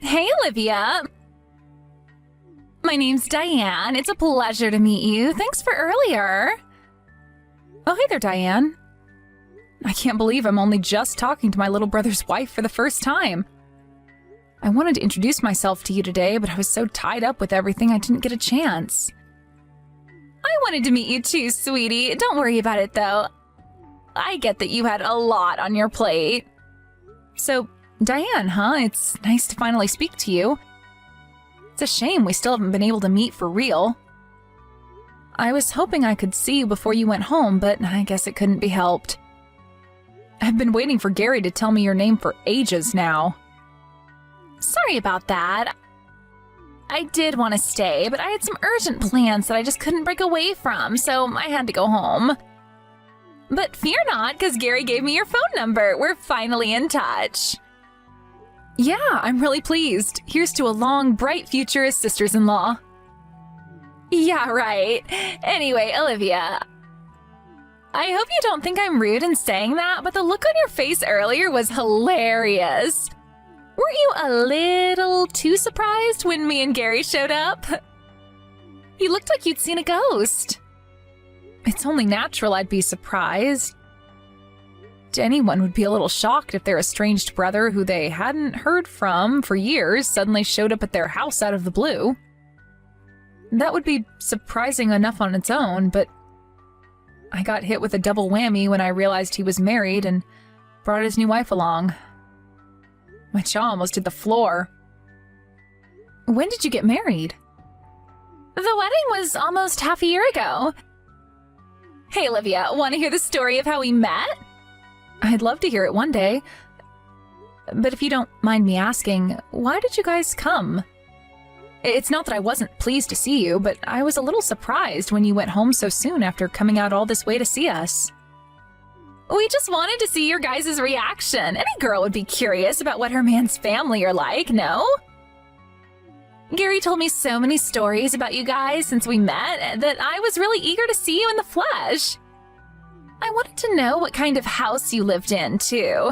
Hey, Olivia. My name's Diane. It's a pleasure to meet you. Thanks for earlier. Oh, hey there, Diane. I can't believe I'm only just talking to my little brother's wife for the first time. I wanted to introduce myself to you today, but I was so tied up with everything I didn't get a chance. I wanted to meet you too, sweetie. Don't worry about it, though. I get that you had a lot on your plate. So, Diane, huh? It's nice to finally speak to you. It's a shame we still haven't been able to meet for real. I was hoping I could see you before you went home, but I guess it couldn't be helped. I've been waiting for Gary to tell me your name for ages now. Sorry about that. I did want to stay, but I had some urgent plans that I just couldn't break away from, so I had to go home. But fear not, because Gary gave me your phone number. We're finally in touch. Yeah, I'm really pleased. Here's to a long, bright future as sisters-in-law. Yeah, right. Anyway, Olivia, I hope you don't think I'm rude in saying that, but the look on your face earlier was hilarious. Weren't you a little too surprised when me and Gary showed up? You looked like you'd seen a ghost. It's only natural I'd be surprised. Anyone would be a little shocked if their estranged brother, who they hadn't heard from for years, suddenly showed up at their house out of the blue. That would be surprising enough on its own, but I got hit with a double whammy when I realized he was married and brought his new wife along. My jaw almost hit the floor. When did you get married? The wedding was almost half a year ago. Hey, Olivia, want to hear the story of how we met? I'd love to hear it one day. But if you don't mind me asking, why did you guys come? It's not that I wasn't pleased to see you, but I was a little surprised when you went home so soon after coming out all this way to see us. We just wanted to see your guys' reaction. Any girl would be curious about what her man's family are like, no? Gary told me so many stories about you guys since we met that I was really eager to see you in the flesh. I wanted to know what kind of house you lived in, too.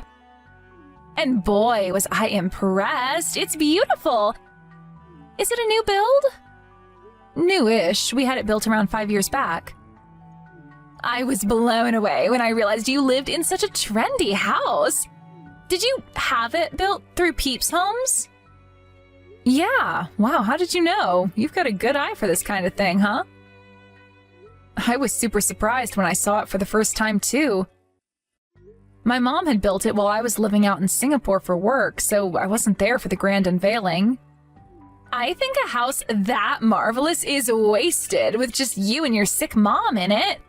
And boy, was I impressed. It's beautiful. Is it a new build? Newish. We had it built around 5 years back. I was blown away when I realized you lived in such a trendy house. Did you have it built through Peeps Homes? Yeah. Wow, how did you know? You've got a good eye for this kind of thing, huh? I was super surprised when I saw it for the first time, too. My mom had built it while I was living out in Singapore for work, so I wasn't there for the grand unveiling. I think a house that marvelous is wasted with just you and your sick mom in it.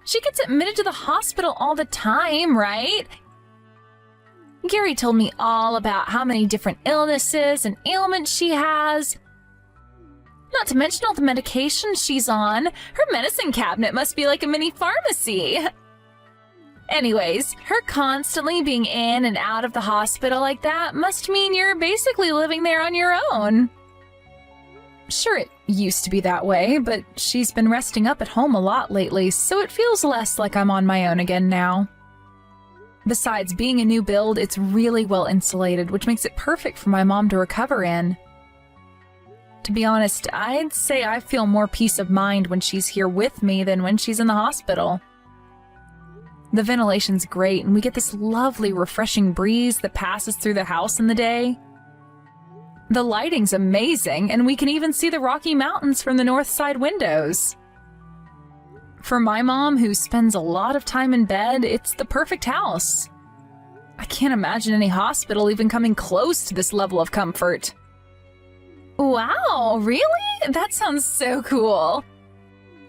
She gets admitted to the hospital all the time, right? Gary told me all about how many different illnesses and ailments she has. Not to mention all the medications she's on. Her medicine cabinet must be like a mini pharmacy. Anyways, her constantly being in and out of the hospital like that must mean you're basically living there on your own. Sure, it used to be that way, but she's been resting up at home a lot lately, so it feels less like I'm on my own again now. Besides, being a new build, it's really well insulated, which makes it perfect for my mom to recover in. To be honest, I'd say I feel more peace of mind when she's here with me than when she's in the hospital. The ventilation's great, and we get this lovely, refreshing breeze that passes through the house in the day. The lighting's amazing, and we can even see the Rocky Mountains from the north side windows. For my mom, who spends a lot of time in bed, it's the perfect house. I can't imagine any hospital even coming close to this level of comfort. Wow, really? That sounds so cool.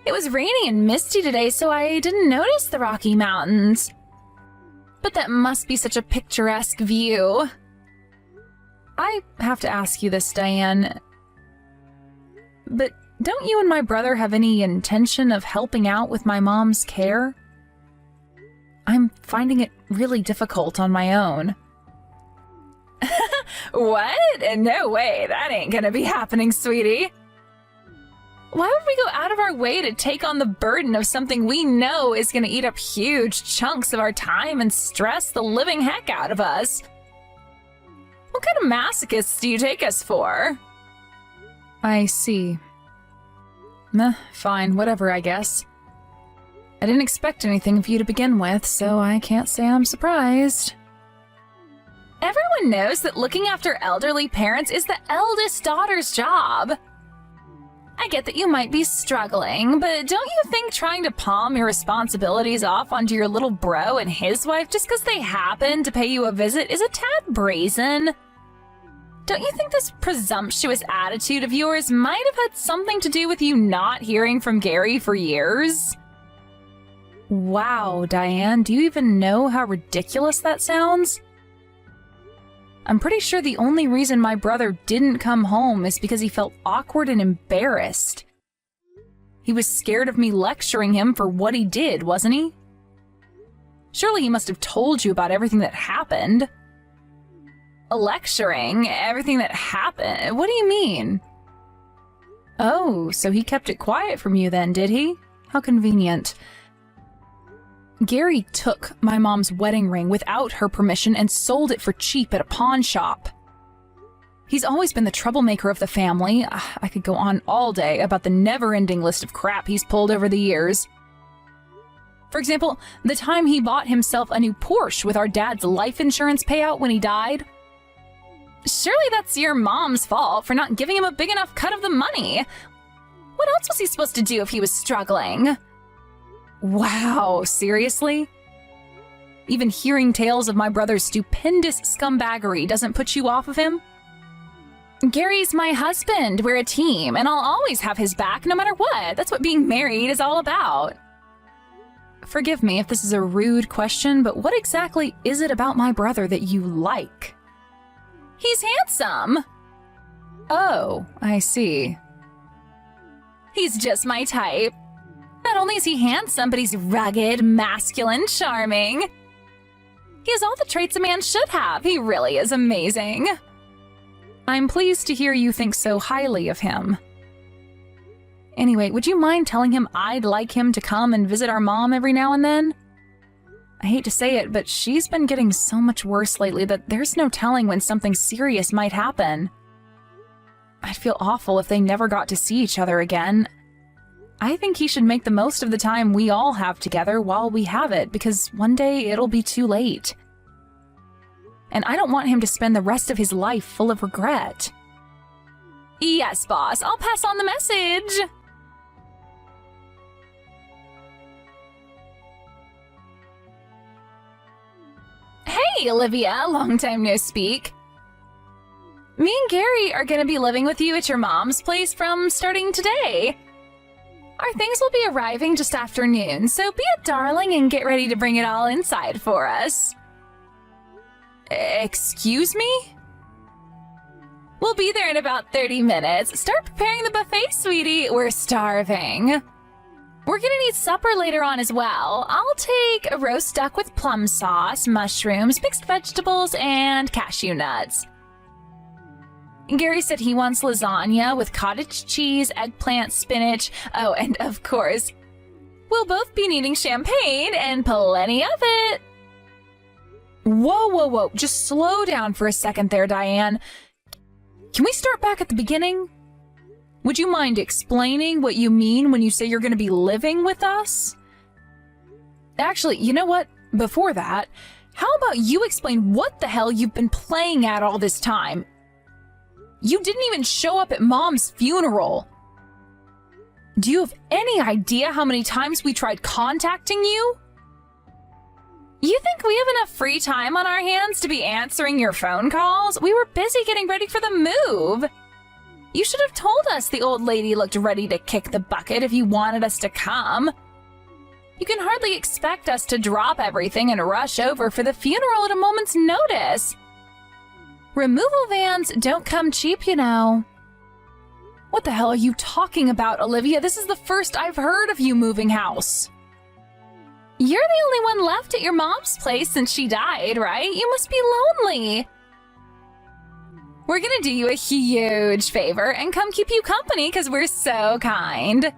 It was rainy and misty today, so I didn't notice the Rocky Mountains. But that must be such a picturesque view. I have to ask you this, Diane. But don't you and my brother have any intention of helping out with my mom's care? I'm finding it really difficult on my own. What? No way, that ain't gonna be happening, sweetie. Why would we go out of our way to take on the burden of something we know is gonna eat up huge chunks of our time and stress the living heck out of us? What kind of of masochists do you take us for? I see. Fine, whatever, I guess. I didn't expect anything of you to begin with, so I can't say I'm surprised. Everyone knows that looking after elderly parents is the eldest daughter's job. I get that you might be struggling, but don't you think trying to palm your responsibilities off onto your little bro and his wife just because they happen to pay you a visit is a tad brazen? Don't you think this presumptuous attitude of yours might have had something to do with you not hearing from Gary for years? Wow, Diane, do you even know how ridiculous that sounds? I'm pretty sure the only reason my brother didn't come home is because he felt awkward and embarrassed. He was scared of me lecturing him for what he did, wasn't he? Surely he must have told you about everything that happened. Lecturing? Everything that happened? What do you mean? Oh, so he kept it quiet from you then, did he? How convenient. Gary took my mom's wedding ring without her permission and sold it for cheap at a pawn shop. He's always been the troublemaker of the family. I could go on all day about the never-ending list of crap he's pulled over the years. For example, the time he bought himself a new Porsche with our dad's life insurance payout when he died. Surely that's your mom's fault for not giving him a big enough cut of the money. What else was he supposed to do if he was struggling? Wow, seriously? Even hearing tales of my brother's stupendous scumbaggery doesn't put you off of him? Gary's my husband. We're a team, and I'll always have his back no matter what. That's what being married is all about. Forgive me if this is a rude question, but what exactly is it about my brother that you like? He's handsome. Oh, I see. He's just my type. Not only is he handsome, but he's rugged, masculine, charming. He has all the traits a man should have. He really is amazing. I'm pleased to hear you think so highly of him. Anyway, would you mind telling him I'd like him to come and visit our mom every now and then? I hate to say it, but she's been getting so much worse lately that there's no telling when something serious might happen. I'd feel awful if they never got to see each other again. I think he should make the most of the time we all have together while we have it, because one day it'll be too late. And I don't want him to spend the rest of his life full of regret. Yes, boss, I'll pass on the message. Hey, Olivia, long time no speak. Me and Gary are going to be living with you at your mom's place from starting today. Our things will be arriving just after noon, so be a darling and get ready to bring it all inside for us. Excuse me? We'll be there in about 30 minutes. Start preparing the buffet, sweetie. We're starving. We're gonna need supper later on as well. I'll take a roast duck with plum sauce, mushrooms, mixed vegetables, and cashew nuts. Gary said he wants lasagna with cottage cheese, eggplant, spinach. Oh, and of course, we'll both be needing champagne and plenty of it. Whoa, whoa, whoa. Just slow down for a second there, Diane. Can we start back at the beginning? Would you mind explaining what you mean when you say you're going to be living with us? Actually, you know what? Before that, how about you explain what the hell you've been playing at all this time? You didn't even show up at Mom's funeral. Do you have any idea how many times we tried contacting you? You think we have enough free time on our hands to be answering your phone calls? We were busy getting ready for the move. You should have told us the old lady looked ready to kick the bucket if you wanted us to come. You can hardly expect us to drop everything and rush over for the funeral at a moment's notice. Removal vans don't come cheap, you know. What the hell are you talking about, Olivia? This is the first I've heard of you moving house. You're the only one left at your mom's place since she died, right? You must be lonely. We're gonna do you a huge favor and come keep you company because we're so kind.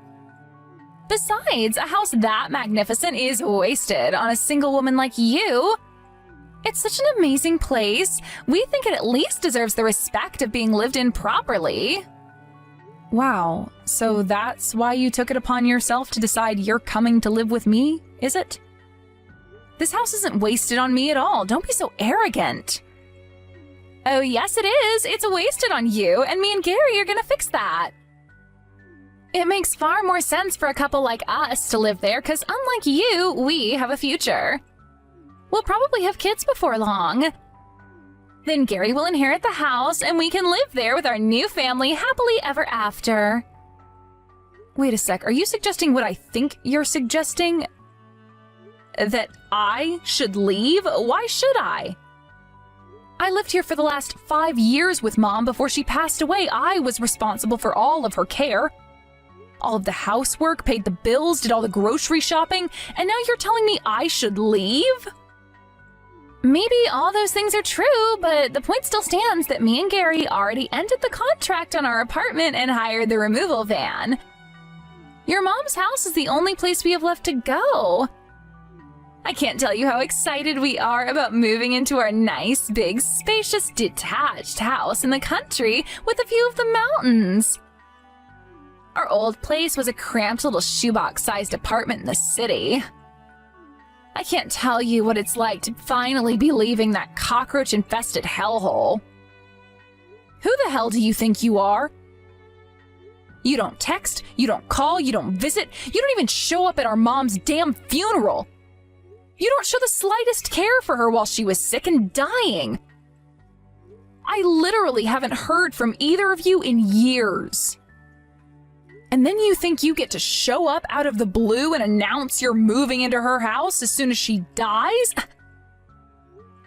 Besides, a house that magnificent is wasted on a single woman like you. It's such an amazing place. We think it at least deserves the respect of being lived in properly. Wow, so that's why you took it upon yourself to decide you're coming to live with me, is it? This house isn't wasted on me at all. Don't be so arrogant. Oh, yes, it is. It's wasted on you, and me and Gary are gonna fix that. It makes far more sense for a couple like us to live there, because unlike you, we have a future. We'll probably have kids before long. Then Gary will inherit the house, and we can live there with our new family happily ever after. Wait a sec, are you suggesting what I think you're suggesting? That I should leave? Why should I? I lived here for the last 5 years with Mom before she passed away. I was responsible for all of her care. All of the housework, paid the bills, did all the grocery shopping, and now you're telling me I should leave? Maybe all those things are true, but the point still stands that me and Gary already ended the contract on our apartment and hired the removal van. Your mom's house is the only place we have left to go. I can't tell you how excited we are about moving into our nice, big, spacious, detached house in the country with a view of the mountains. Our old place was a cramped little shoebox-sized apartment in the city. I can't tell you what it's like to finally be leaving that cockroach-infested hellhole. Who the hell do you think you are? You don't text, you don't call, you don't visit, you don't even show up at our mom's damn funeral. You don't show the slightest care for her while she was sick and dying. I literally haven't heard from either of you in years. And then you think you get to show up out of the blue and announce you're moving into her house as soon as she dies?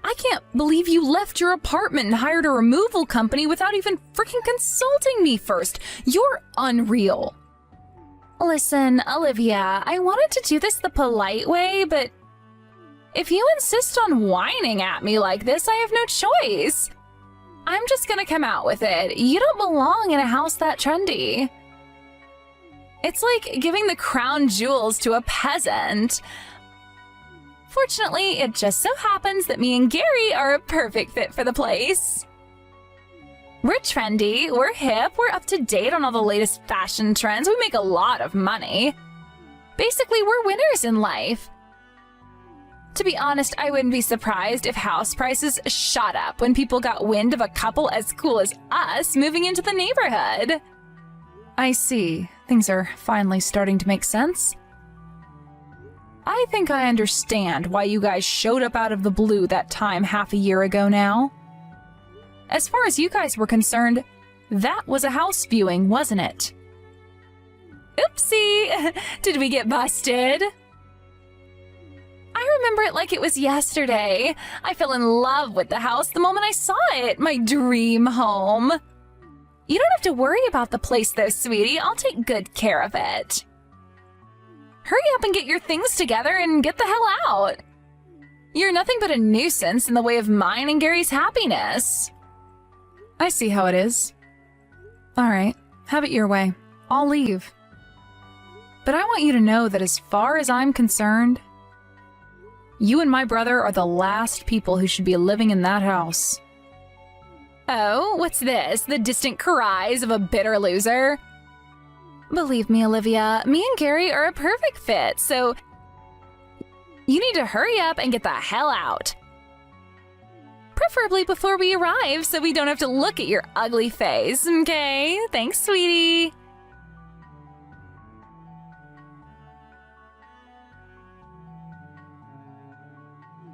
I can't believe you left your apartment and hired a removal company without even freaking consulting me first. You're unreal. Listen, Olivia, I wanted to do this the polite way, but if you insist on whining at me like this, I have no choice. I'm just gonna come out with it. You don't belong in a house that trendy. It's like giving the crown jewels to a peasant. Fortunately, it just so happens that me and Gary are a perfect fit for the place. We're trendy, we're hip, we're up to date on all the latest fashion trends, we make a lot of money. Basically, we're winners in life. To be honest, I wouldn't be surprised if house prices shot up when people got wind of a couple as cool as us moving into the neighborhood. I see. Things are finally starting to make sense. I think I understand why you guys showed up out of the blue that time half a year ago now. As far as you guys were concerned, that was a house viewing, wasn't it? Oopsie! Did we get busted? I remember it like it was yesterday. I fell in love with the house the moment I saw it, my dream home. You don't have to worry about the place though, sweetie. I'll take good care of it. Hurry up and get your things together and get the hell out. You're nothing but a nuisance in the way of mine and Gary's happiness. I see how it is. All right, have it your way. I'll leave. But I want you to know that as far as I'm concerned, you and my brother are the last people who should be living in that house. Oh, what's this? The distant cries of a bitter loser? Believe me, Olivia, me and Gary are a perfect fit, so you need to hurry up and get the hell out. Preferably before we arrive so we don't have to look at your ugly face, okay? Thanks, sweetie.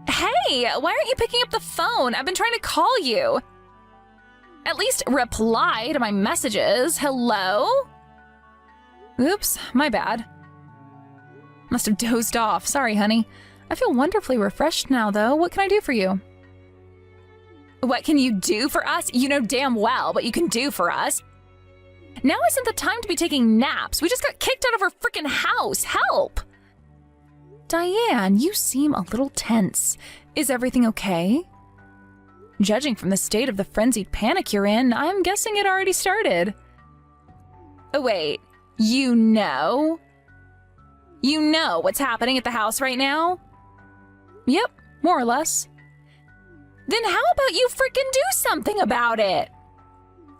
Hey, why aren't you picking up the phone? I've been trying to call you. At least reply to my messages. Hello? Oops, my bad. Must have dozed off. Sorry, honey. I feel wonderfully refreshed now, though. What can I do for you? What can you do for us? You know damn well what you can do for us. Now isn't the time to be taking naps. We just got kicked out of our freaking house. Help! Diane, you seem a little tense. Is everything okay? Judging from the state of the frenzied panic you're in, I'm guessing it already started. Oh, wait. You know? You know what's happening at the house right now? Yep, more or less. Then how about you frickin' do something about it?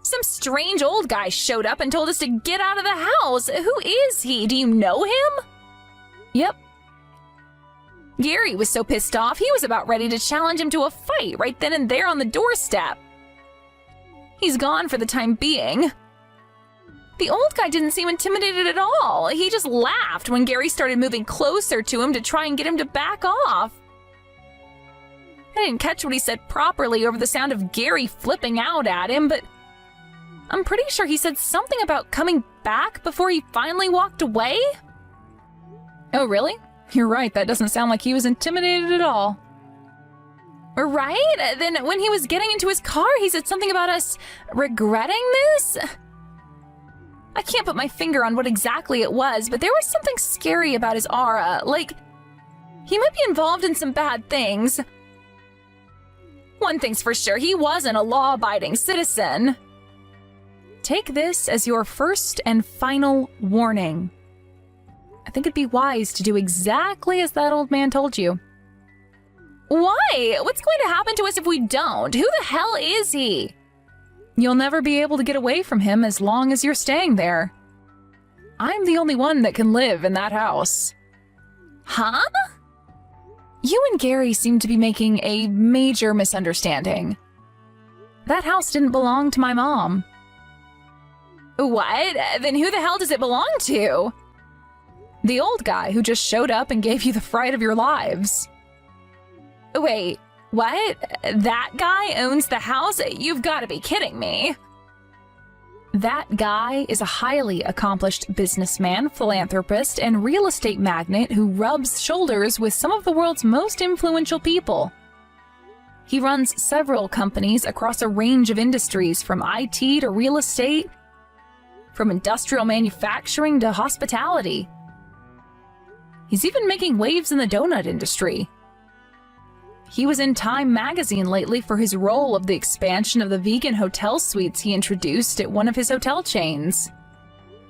Some strange old guy showed up and told us to get out of the house. Who is he? Do you know him? Yep. Gary was so pissed off, he was about ready to challenge him to a fight right then and there on the doorstep. He's gone for the time being. The old guy didn't seem intimidated at all. He just laughed when Gary started moving closer to him to try and get him to back off. I didn't catch what he said properly over the sound of Gary flipping out at him, but I'm pretty sure he said something about coming back before he finally walked away. Oh, really? You're right, that doesn't sound like he was intimidated at all. Right? Then when he was getting into his car, he said something about us regretting this? I can't put my finger on what exactly it was, but there was something scary about his aura, like he might be involved in some bad things. One thing's for sure, he wasn't a law-abiding citizen. Take this as your first and final warning. I think it'd be wise to do exactly as that old man told you. Why? What's going to happen to us if we don't? Who the hell is he? You'll never be able to get away from him as long as you're staying there. I'm the only one that can live in that house. Huh? You and Gary seem to be making a major misunderstanding. That house didn't belong to my mom. What? Then who the hell does it belong to? The old guy who just showed up and gave you the fright of your lives. Wait, what? That guy owns the house? You've got to be kidding me. That guy is a highly accomplished businessman, philanthropist, and real estate magnate who rubs shoulders with some of the world's most influential people. He runs several companies across a range of industries, from IT to real estate, from industrial manufacturing to hospitality. He's even making waves in the donut industry. He was in Time magazine lately for his role of the expansion of the vegan hotel suites he introduced at one of his hotel chains.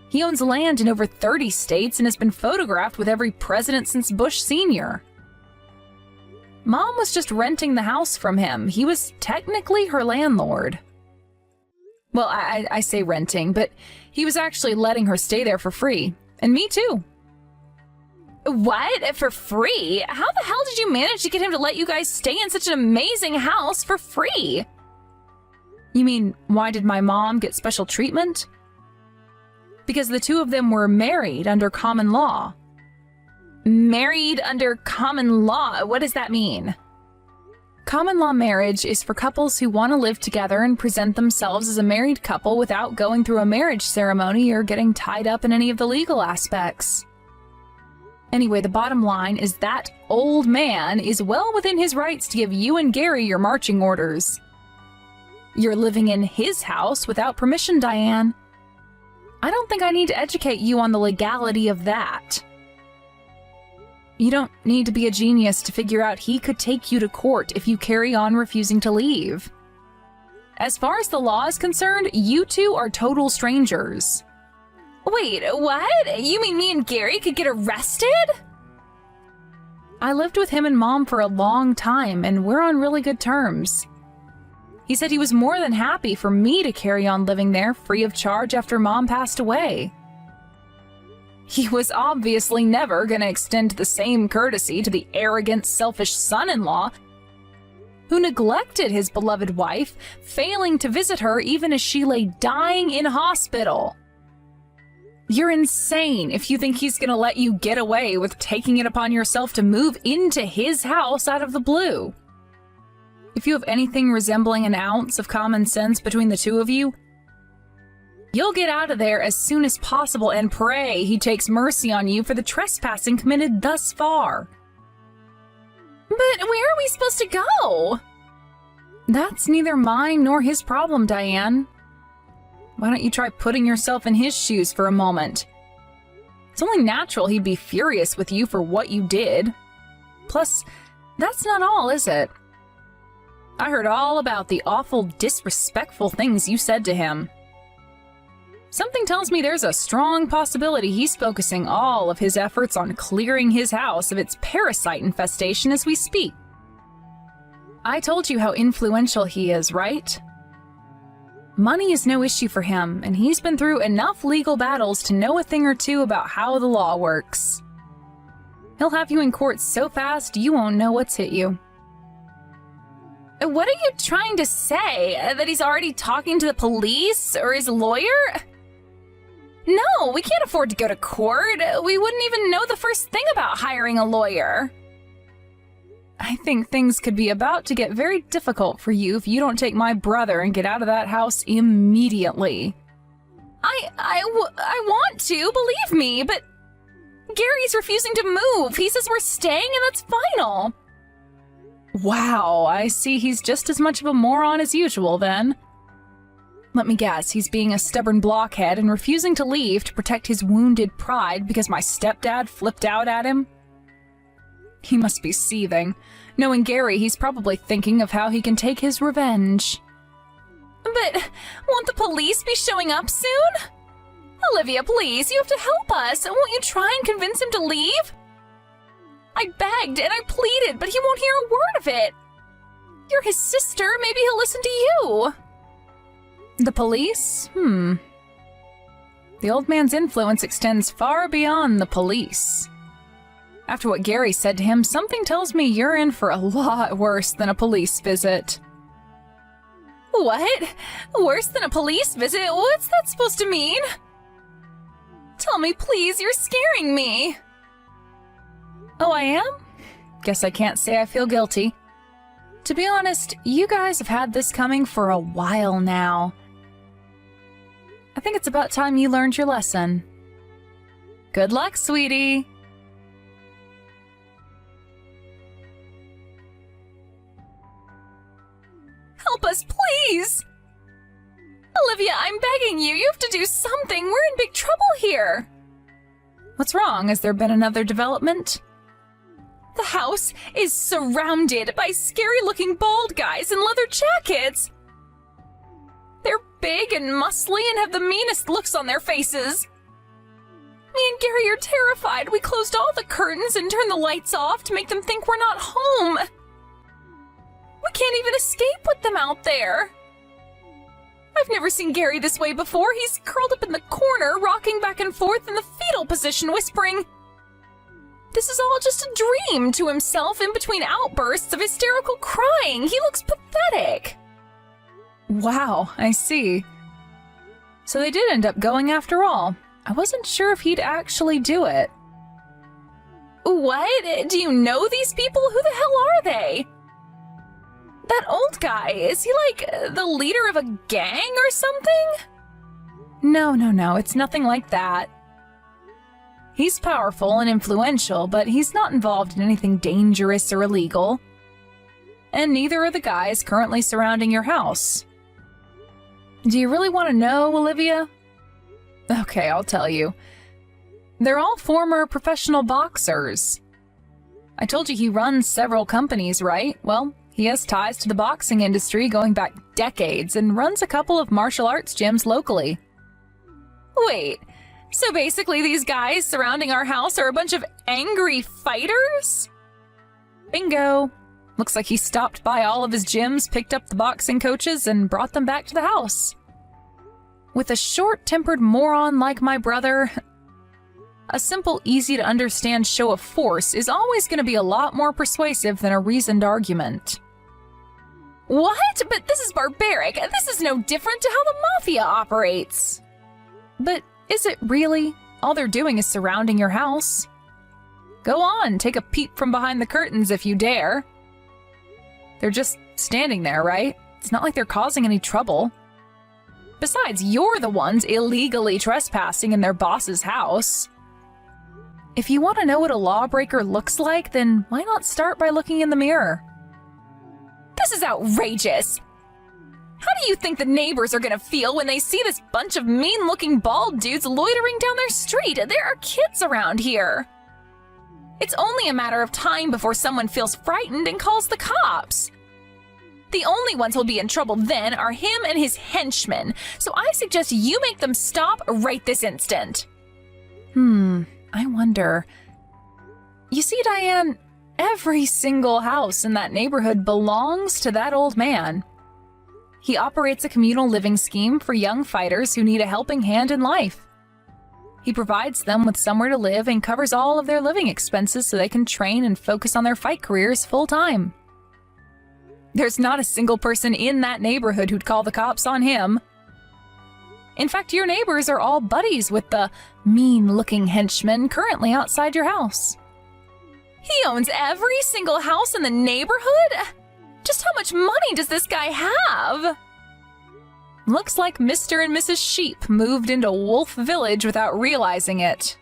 He owns land in over 30 states and has been photographed with every president since Bush Sr. Mom was just renting the house from him. He was technically her landlord. Well, I say renting, but he was actually letting her stay there for free. And me too. What? For free? How the hell did you manage to get him to let you guys stay in such an amazing house for free? You mean, why did my mom get special treatment? Because the two of them were married under common law. Married under common law? What does that mean? Common law marriage is for couples who want to live together and present themselves as a married couple without going through a marriage ceremony or getting tied up in any of the legal aspects. Anyway, the bottom line is that old man is well within his rights to give you and Gary your marching orders. You're living in his house without permission, Diane. I don't think I need to educate you on the legality of that. You don't need to be a genius to figure out he could take you to court if you carry on refusing to leave. As far as the law is concerned, you two are total strangers. Wait, what? You mean me and Gary could get arrested? I lived with him and Mom for a long time, and we're on really good terms. He said he was more than happy for me to carry on living there free of charge after Mom passed away. He was obviously never going to extend the same courtesy to the arrogant, selfish son-in-law who neglected his beloved wife, failing to visit her even as she lay dying in hospital. You're insane if you think he's going to let you get away with taking it upon yourself to move into his house out of the blue. If you have anything resembling an ounce of common sense between the two of you, you'll get out of there as soon as possible and pray he takes mercy on you for the trespassing committed thus far. But where are we supposed to go? That's neither mine nor his problem, Diane. Why don't you try putting yourself in his shoes for a moment? It's only natural he'd be furious with you for what you did. Plus, that's not all, is it? I heard all about the awful, disrespectful things you said to him. Something tells me there's a strong possibility he's focusing all of his efforts on clearing his house of its parasite infestation as we speak. I told you how influential he is, right? Money is no issue for him, and he's been through enough legal battles to know a thing or two about how the law works. He'll have you in court so fast you won't know what's hit you. What are you trying to say? That he's already talking to the police or his lawyer? No, we can't afford to go to court. We wouldn't even know the first thing about hiring a lawyer. I think things could be about to get very difficult for you if you don't take my brother and get out of that house immediately. I want to, believe me, but Gary's refusing to move. He says we're staying and that's final. Wow, I see he's just as much of a moron as usual then. Let me guess, he's being a stubborn blockhead and refusing to leave to protect his wounded pride because my stepdad flipped out at him? He must be seething. Knowing Gary, he's probably thinking of how he can take his revenge. But won't the police be showing up soon? Olivia, please, you have to help us. Won't you try and convince him to leave? I begged and I pleaded, but he won't hear a word of it. You're his sister. Maybe he'll listen to you. The police? The old man's influence extends far beyond the police. After what Gary said to him, something tells me you're in for a lot worse than a police visit. What? Worse than a police visit? What's that supposed to mean? Tell me, please, you're scaring me. Oh, I am? Guess I can't say I feel guilty. To be honest, you guys have had this coming for a while now. I think it's about time you learned your lesson. Good luck, sweetie. Help us, please! Olivia, I'm begging you. You have to do something. We're in big trouble here. What's wrong? Has there been another development? The house is surrounded by scary-looking bald guys in leather jackets. They're big and muscly and have the meanest looks on their faces. Me and Gary are terrified. We closed all the curtains and turned the lights off to make them think we're not home. We can't even escape with them out there. I've never seen Gary this way before. He's curled up in the corner, rocking back and forth in the fetal position, whispering, "This is all just a dream," to himself in between outbursts of hysterical crying. He looks pathetic. Wow, I see. So they did end up going after all. I wasn't sure if he'd actually do it. What? Do you know these people? Who the hell are they? That old guy, is he like the leader of a gang or something? No, it's nothing like that. He's powerful and influential, but he's not involved in anything dangerous or illegal. And neither are the guys currently surrounding your house. Do you really want to know, Olivia? Okay, I'll tell you. They're all former professional boxers. I told you he runs several companies, right? Well, he has ties to the boxing industry going back decades and runs a couple of martial arts gyms locally. Wait, so basically these guys surrounding our house are a bunch of angry fighters? Bingo. Looks like he stopped by all of his gyms, picked up the boxing coaches, and brought them back to the house. With a short-tempered moron like my brother, a simple, easy-to-understand show of force is always going to be a lot more persuasive than a reasoned argument. What? But this is barbaric. This is no different to how the mafia operates. But is it really? All they're doing is surrounding your house. Go on, take a peep from behind the curtains if you dare. They're just standing there, right? It's not like they're causing any trouble. Besides, you're the ones illegally trespassing in their boss's house. If you want to know what a lawbreaker looks like, then why not start by looking in the mirror? This is outrageous! How do you think the neighbors are gonna feel when they see this bunch of mean-looking bald dudes loitering down their street? There are kids around here. It's only a matter of time before someone feels frightened and calls the cops. The only ones who'll be in trouble then are him and his henchmen, so I suggest you make them stop right this instant. I wonder. You see, Diane, Every single house in that neighborhood belongs to that old man. He operates a communal living scheme for young fighters who need a helping hand in life. He provides them with somewhere to live and covers all of their living expenses so they can train and focus on their fight careers full-time. There's not a single person in that neighborhood who'd call the cops on him. In fact, your neighbors are all buddies with the mean-looking henchman currently outside your house. He owns every single house in the neighborhood? Just how much money does this guy have? Looks like Mr. and Mrs. Sheep moved into Wolf Village without realizing it.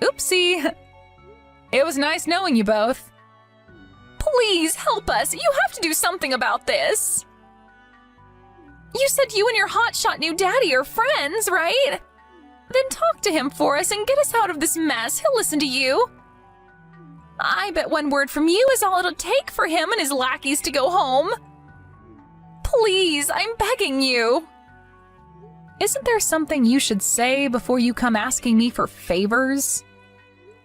Oopsie. It was nice knowing you both. Please help us. You have to do something about this. You said you and your hotshot new daddy are friends, right? Then talk to him for us and get us out of this mess. He'll listen to you. I bet one word from you is all it'll take for him and his lackeys to go home. Please, I'm begging you. Isn't there something you should say before you come asking me for favors?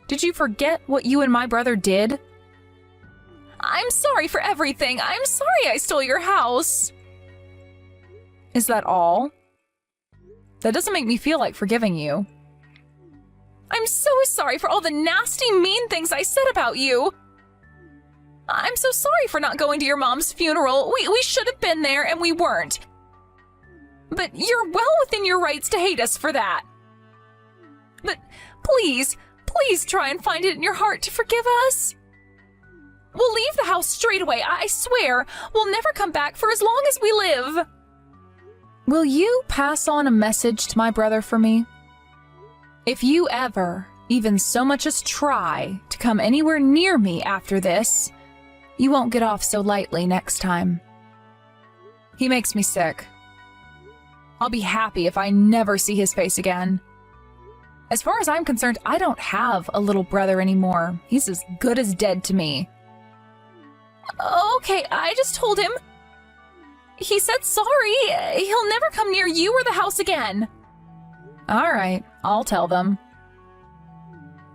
Did you forget what you and my brother did? I'm sorry for everything. I'm sorry I stole your house. Is that all? That doesn't make me feel like forgiving you. I'm so sorry for all the nasty, mean things I said about you. I'm so sorry for not going to your mom's funeral. We should have been there and we weren't. But you're well within your rights to hate us for that. But please try and find it in your heart to forgive us. We'll leave the house straight away, I swear. We'll never come back for as long as we live. Will you pass on a message to my brother for me? If you ever, even so much as try, to come anywhere near me after this, you won't get off so lightly next time. He makes me sick. I'll be happy if I never see his face again. As far as I'm concerned, I don't have a little brother anymore. He's as good as dead to me. Okay, I just told him. He said sorry. He'll never come near you or the house again. All right, I'll tell them.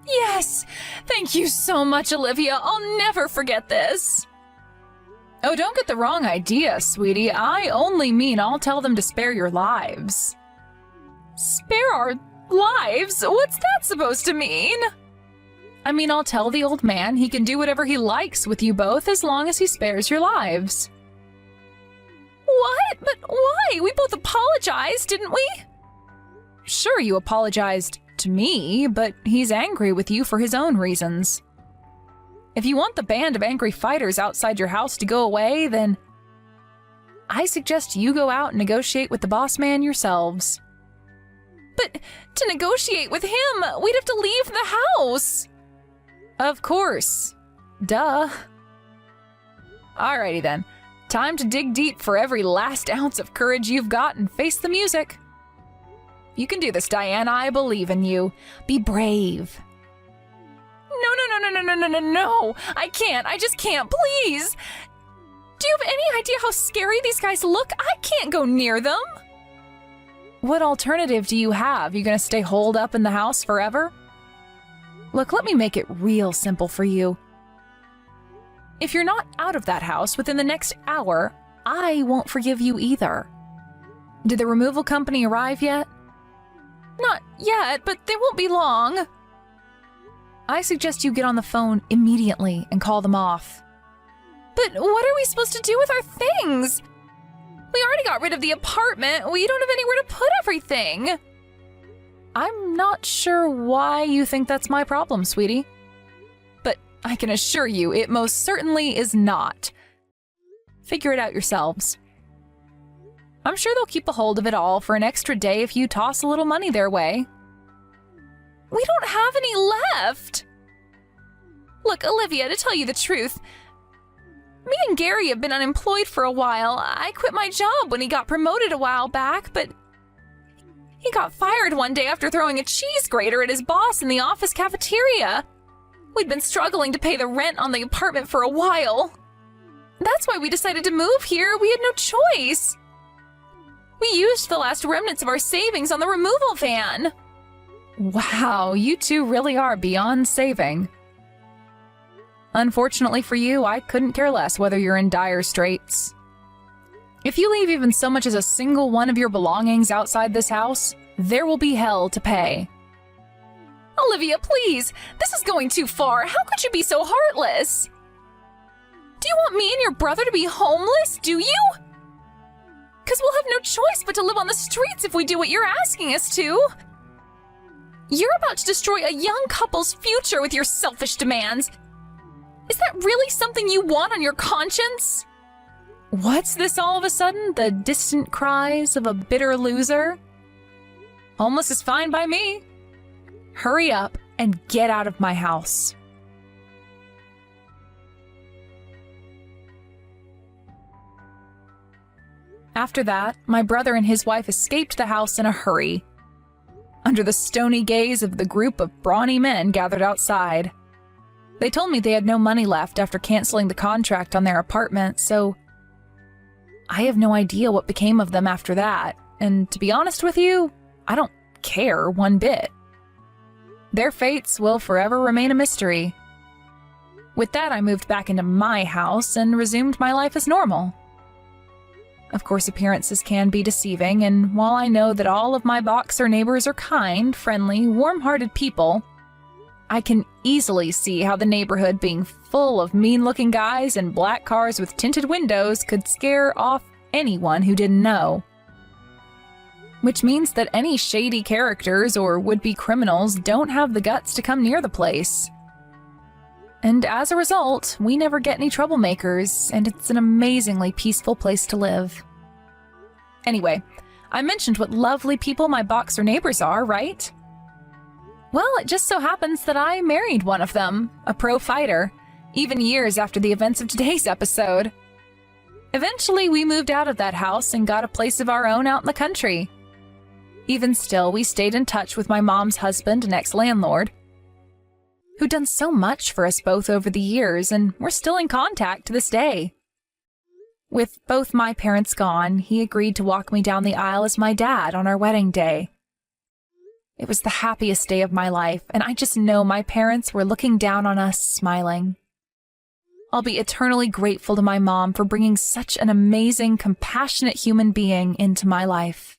Yes! Thank you so much, Olivia. I'll never forget this. Oh, don't get the wrong idea, sweetie. I only mean I'll tell them to spare your lives. Spare our lives? What's that supposed to mean? I mean, I'll tell the old man he can do whatever he likes with you both as long as he spares your lives. What? But why? We both apologized, didn't we? Sure, you apologized to me, but he's angry with you for his own reasons. If you want the band of angry fighters outside your house to go away, then I suggest you go out and negotiate with the boss man yourselves. But to negotiate with him, we'd have to leave the house. Of course. Duh. Alrighty then. Time to dig deep for every last ounce of courage you've got and face the music. You can do this, Diane. I believe in you. Be brave. No. I can't. I just can't. Please. Do you have any idea how scary these guys look? I can't go near them. What alternative do you have? You gonna stay holed up in the house forever? Look, let me make it real simple for you. If you're not out of that house within the next hour, I won't forgive you either. Did the removal company arrive yet? Not yet, but they won't be long. I suggest you get on the phone immediately and call them off. But what are we supposed to do with our things? We already got rid of the apartment. We don't have anywhere to put everything. I'm not sure why you think that's my problem, sweetie. But I can assure you it most certainly is not. Figure it out yourselves. I'm sure they'll keep a hold of it all for an extra day if you toss a little money their way. We don't have any left. Look, Olivia, to tell you the truth, me and Gary have been unemployed for a while. I quit my job when he got promoted a while back, but he got fired one day after throwing a cheese grater at his boss in the office cafeteria. We'd been struggling to pay the rent on the apartment for a while. That's why we decided to move here. We had no choice. We used the last remnants of our savings on the removal van. Wow, you two really are beyond saving. Unfortunately for you, I couldn't care less whether you're in dire straits. If you leave even so much as a single one of your belongings outside this house, there will be hell to pay. Olivia, please! This is going too far! How could you be so heartless? Do you want me and your brother to be homeless, do you? Because we'll have no choice but to live on the streets if we do what you're asking us to. You're about to destroy a young couple's future with your selfish demands. Is that really something you want on your conscience? What's this all of a sudden? The distant cries of a bitter loser? Homeless is fine by me. Hurry up and get out of my house. After that, my brother and his wife escaped the house in a hurry, under the stony gaze of the group of brawny men gathered outside. They told me they had no money left after canceling the contract on their apartment, so I have no idea what became of them after that, and to be honest with you, I don't care one bit. Their fates will forever remain a mystery. With that, I moved back into my house and resumed my life as normal. Of course, appearances can be deceiving, and while I know that all of my Boxer neighbors are kind, friendly, warm-hearted people, I can easily see how the neighborhood being full of mean-looking guys and black cars with tinted windows could scare off anyone who didn't know. Which means that any shady characters or would-be criminals don't have the guts to come near the place. And as a result, we never get any troublemakers, and it's an amazingly peaceful place to live. Anyway, I mentioned what lovely people my Boxer neighbors are, right? Well, it just so happens that I married one of them, a pro fighter, even years after the events of today's episode. Eventually, we moved out of that house and got a place of our own out in the country. Even still, we stayed in touch with my mom's husband and ex-landlord, who'd done so much for us both over the years, and we're still in contact to this day. With both my parents gone, he agreed to walk me down the aisle as my dad on our wedding day. It was the happiest day of my life, and I just know my parents were looking down on us, smiling. I'll be eternally grateful to my mom for bringing such an amazing, compassionate human being into my life.